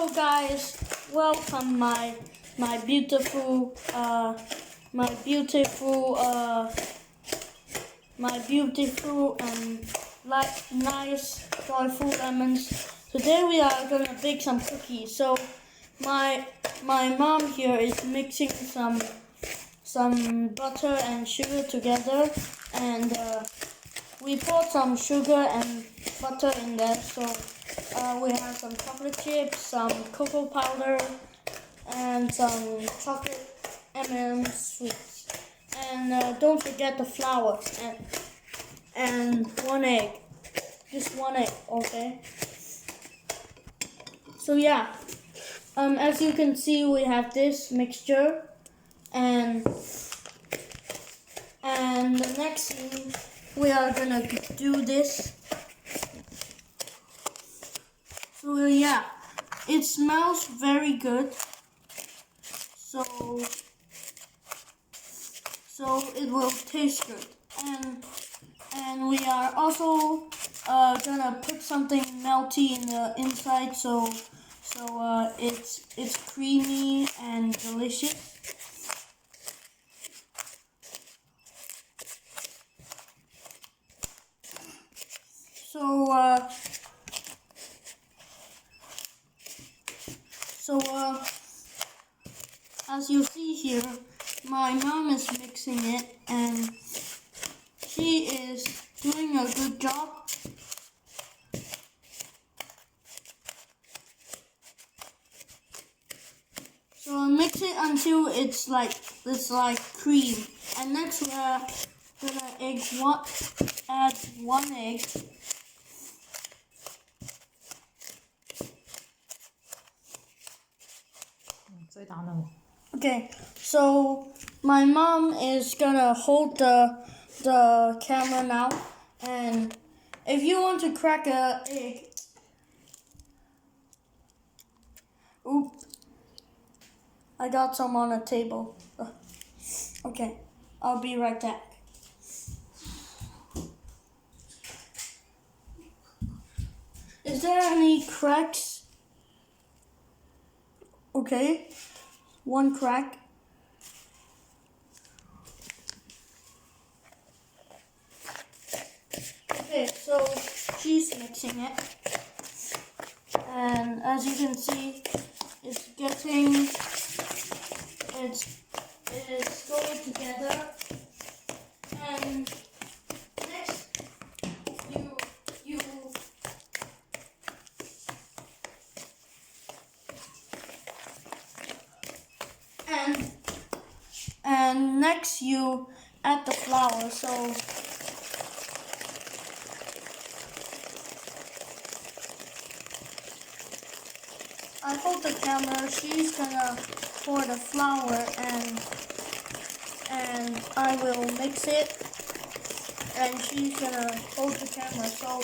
Hello guys, welcome my beautiful and nice joyful lemons. Today we are gonna bake some cookies. So my mom here is mixing some butter and sugar together, and we poured some sugar and butter in there. So we have some chocolate chips, some cocoa powder, and some chocolate M&M sweets. And don't forget the flour and one egg, just one egg, okay? So yeah, as you can see, we have this mixture, and the next thing we are gonna do this. So yeah, it smells very good. So it will taste good, and we are also gonna put something melty in the inside, so it's creamy and delicious. So as you see here, my mom is mixing it, and she is doing a good job. So mix it until it's like cream, and next we're gonna add one egg. Okay, so my mom is gonna hold the camera now, and if you want to crack an egg, I got some on the table. Okay, I'll be right back. Is there any cracks? Okay, one crack. Okay, so she's mixing it, and as you can see, it's going together. And next, and next you add the flour. So I hold the camera, she's gonna pour the flour, and I will mix it, and she's gonna hold the camera. So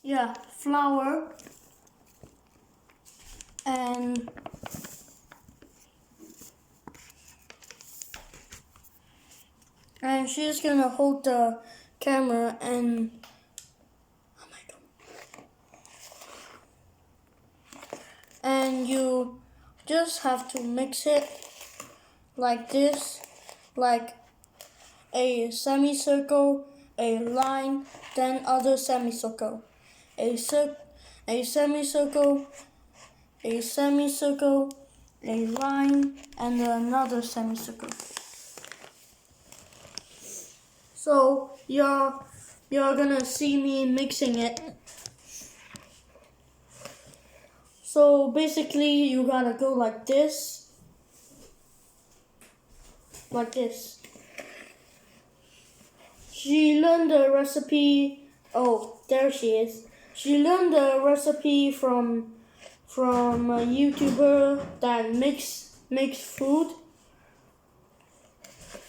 yeah, flour, and she's gonna hold the camera, and oh my God. And you just have to mix it like this, like a semicircle, a line, then other semicircle, a semicircle, a semicircle, a line, and another semicircle. So you're gonna see me mixing it. So basically you gotta go like this. Like this. She learned the recipe. Oh, there she is. She learned the recipe from a YouTuber that makes food,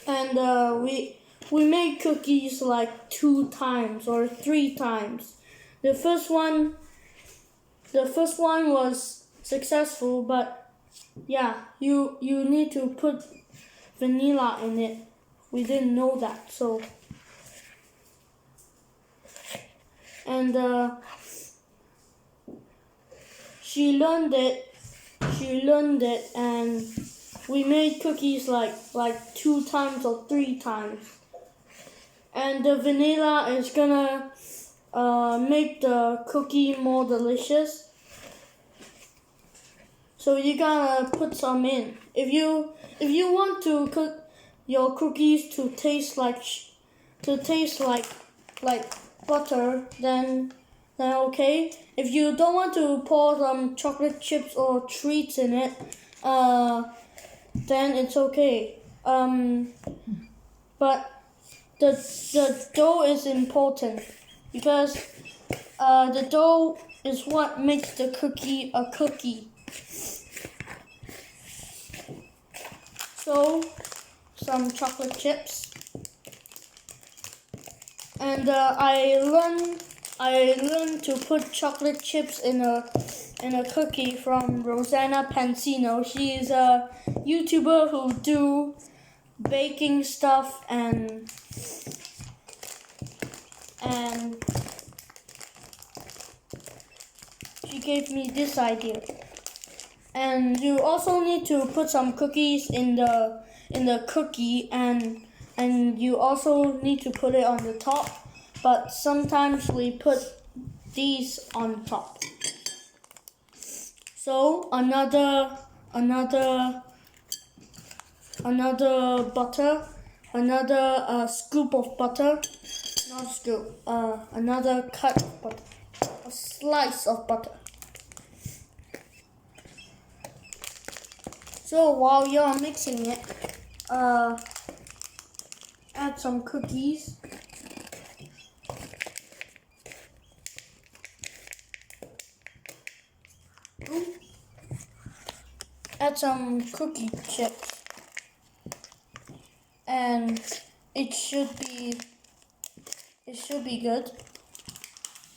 and we made cookies like 2 times or 3 times. The first one was successful, but Yeah, you need to put vanilla in it. We didn't know that, so. And she learned it. And we made cookies like 2 times or 3 times. And the vanilla is gonna make the cookie more delicious. So you gotta put some in. If you want to cook your cookies to taste like butter, then okay. If you don't want to pour some chocolate chips or treats in it, then it's okay. But the dough is important because the dough is what makes the cookie a cookie. So, some chocolate chips. And I learned to put chocolate chips in a cookie from Rosanna Pansino. She is a YouTuber who do baking stuff and she gave me this idea. And you also need to put some cookies in the cookie, and you also need to put it on the top, but sometimes we put these on top. So another butter, another scoop of butter, not scoop, another cut of butter, a slice of butter. So while you're mixing it, add some cookies. Add some cookie chips, and it should be good.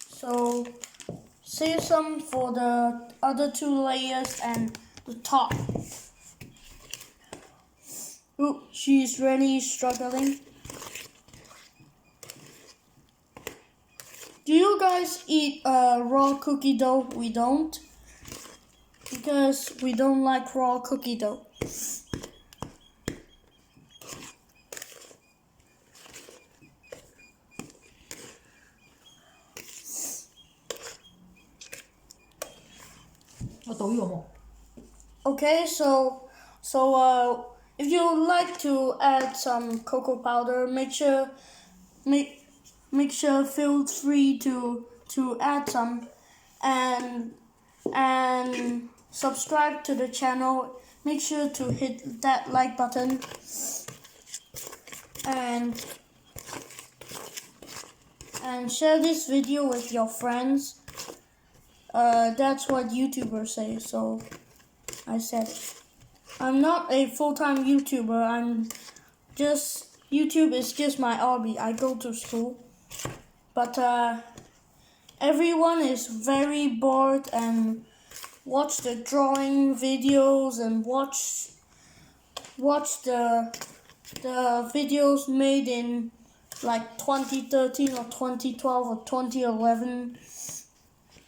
So save some for the other 2 layers and the top. Ooh, she's really struggling. Do you guys eat raw cookie dough? We don't, because we don't like raw cookie dough. Okay, so if you like to add some cocoa powder, make sure feel free to add some, and subscribe to the channel. Make sure to hit that like button, and share this video with your friends. That's what YouTubers say, so I said it. I'm not a full-time YouTuber. YouTube is just my hobby. I go to school. But everyone is very bored and watch the drawing videos and watch the videos made in like 2013 or 2012 or 2011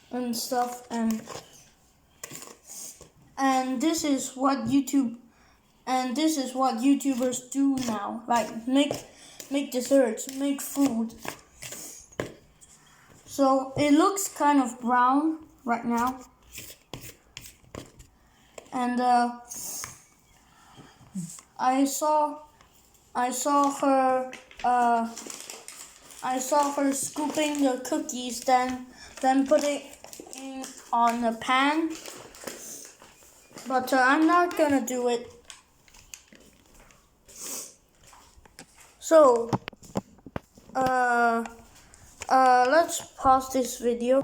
and stuff, and this is what YouTubers do now, like make desserts, make food. So it looks kind of brown right now, and I saw her scooping the cookies, then put it on a pan, but I'm not gonna do it. So let's pause this video.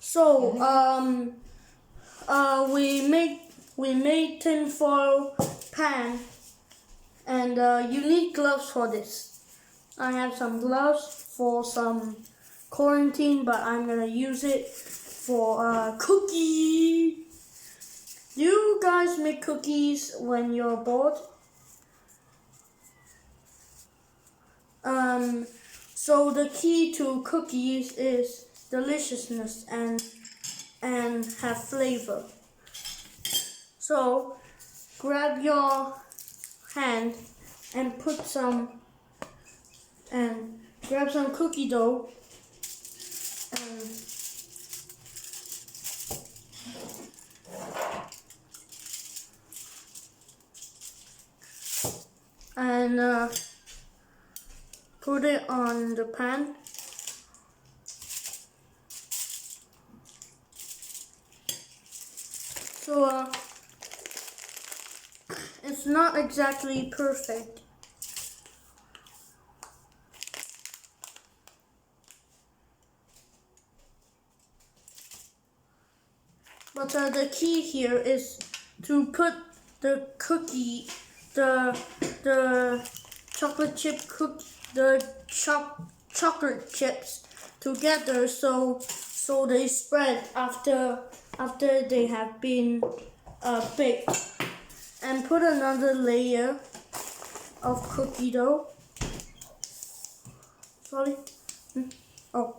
So we made tinfoil pan, and you need gloves for this. I have some gloves for some quarantine, but I'm gonna use it for cookie. You guys make cookies when you're bored? So the key to cookies is deliciousness and have flavor. So grab your hand and grab some cookie dough and put it on the pan. So it's not exactly perfect. But the key here is to put the cookie, the chocolate chip cookie, chocolate chips together, so they spread after they have been baked. And put another layer of cookie dough. Sorry. Oh.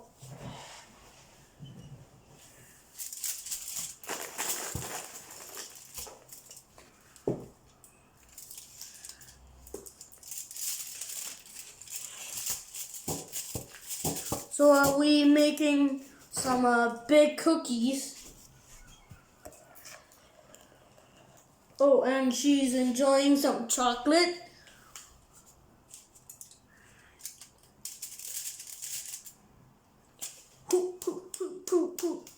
So are we making some big cookies? Oh, and she's enjoying some chocolate. Poop, poop, poop, poop, poop.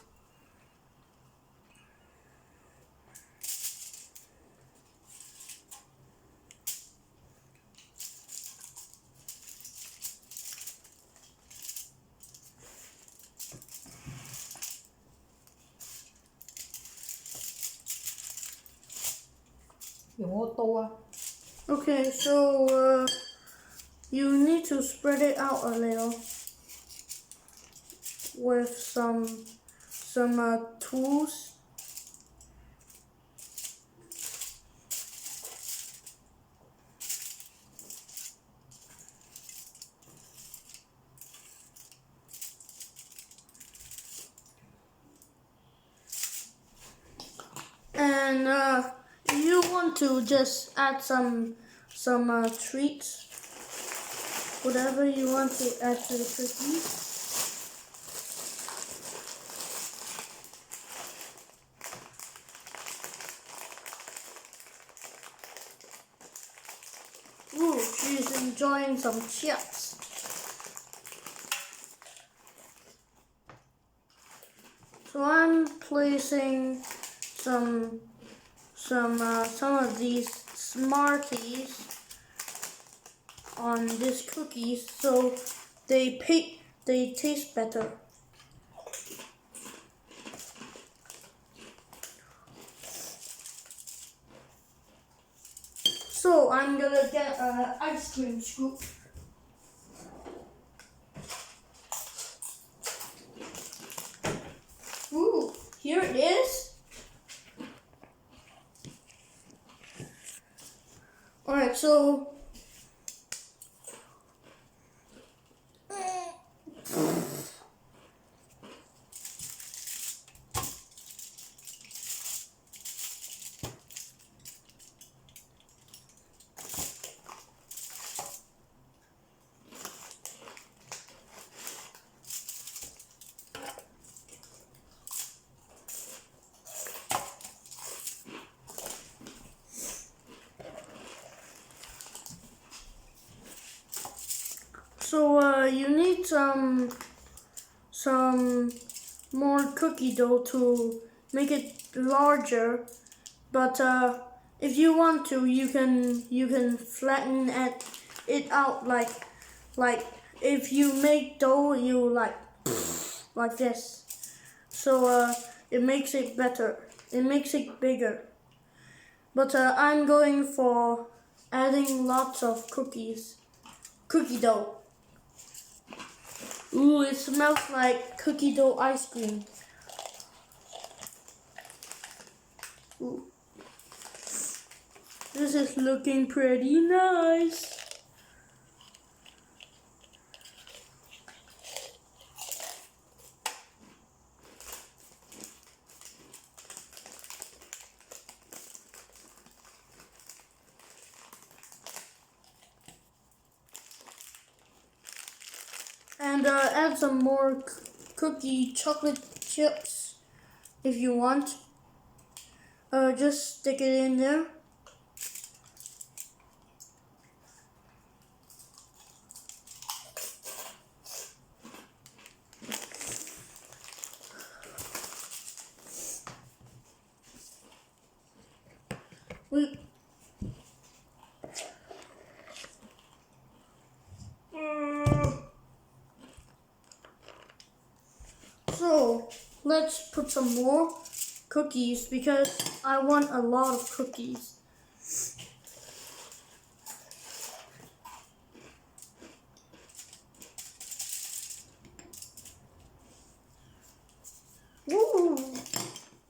Okay, so you need to spread it out a little with some tools. And you want to just add some treats, whatever you want to add to the cookies. Ooh, she's enjoying some chips. So I'm placing some of these Smarties on these cookies so they taste better. So I'm gonna get an ice cream scoop. Ooh, here it is. Alright, so you need some more cookie dough to make it larger, but if you want to, you can flatten it out like if you make dough, you like this. So it makes it better. It makes it bigger. But I'm going for adding lots of cookie dough. Ooh, it smells like cookie dough ice cream. Ooh. This is looking pretty nice. And add some more cookie chocolate chips if you want. Just stick it in there. So let's put some more cookies because I want a lot of cookies. Ooh,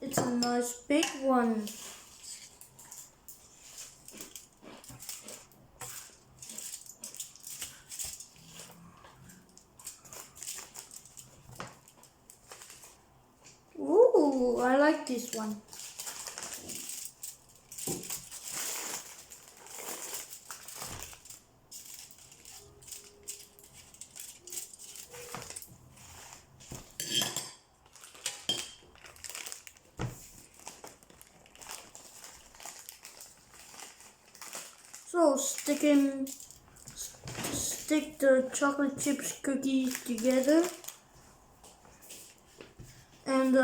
it's a nice big one. Ooh, I like this one. So stick the chocolate chips cookies together, and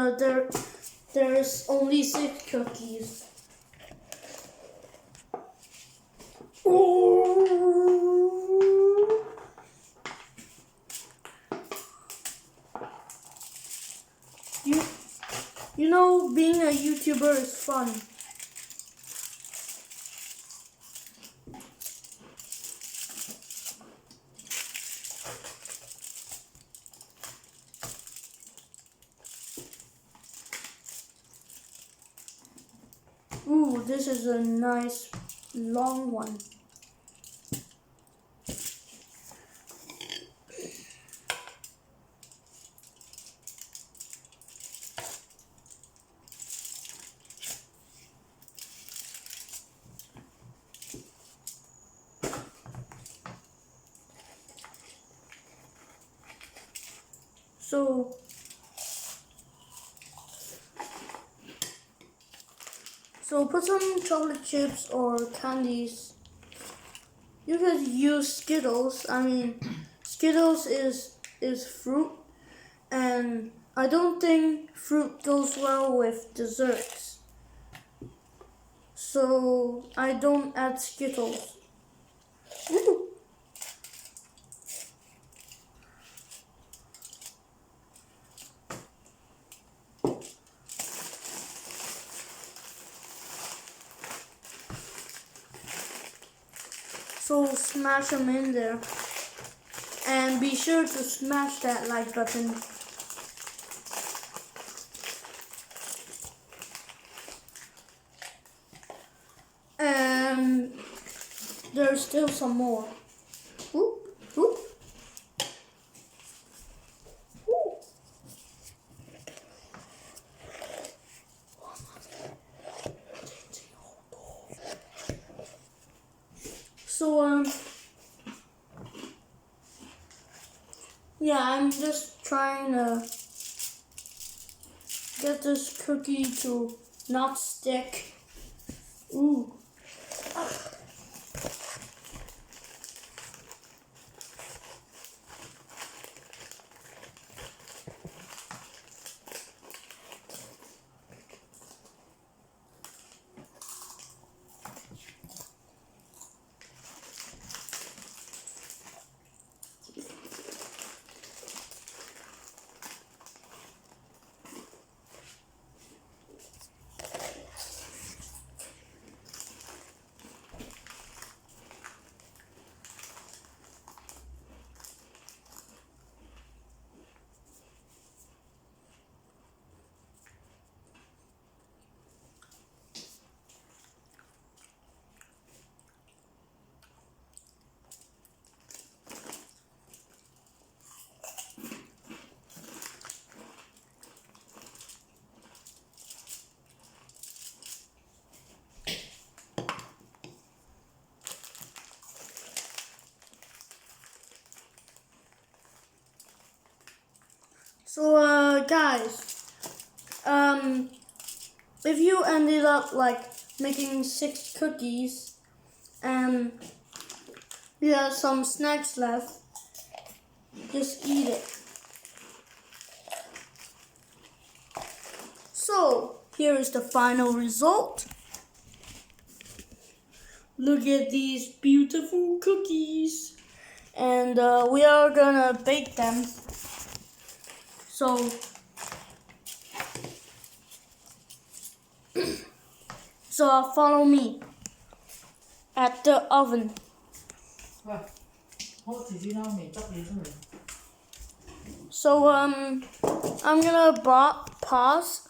there's only 6 cookies. Ooh. You know, being a YouTuber is fun. Ooh, this is a nice long one. So put some chocolate chips or candies. You could use Skittles. I mean, Skittles is fruit, and I don't think fruit goes well with desserts. So I don't add Skittles. Ooh. So smash them in there. And be sure to smash that like button. And there's still some more. Ooh, ooh. Ooh. So yeah, I'm just trying to get this cookie to not stick. Ooh. guys, if you ended up like making 6 cookies and you have some snacks left, just eat it. So here is the final result. Look at these beautiful cookies, and we are gonna bake them. So follow me at the oven. So I'm gonna pause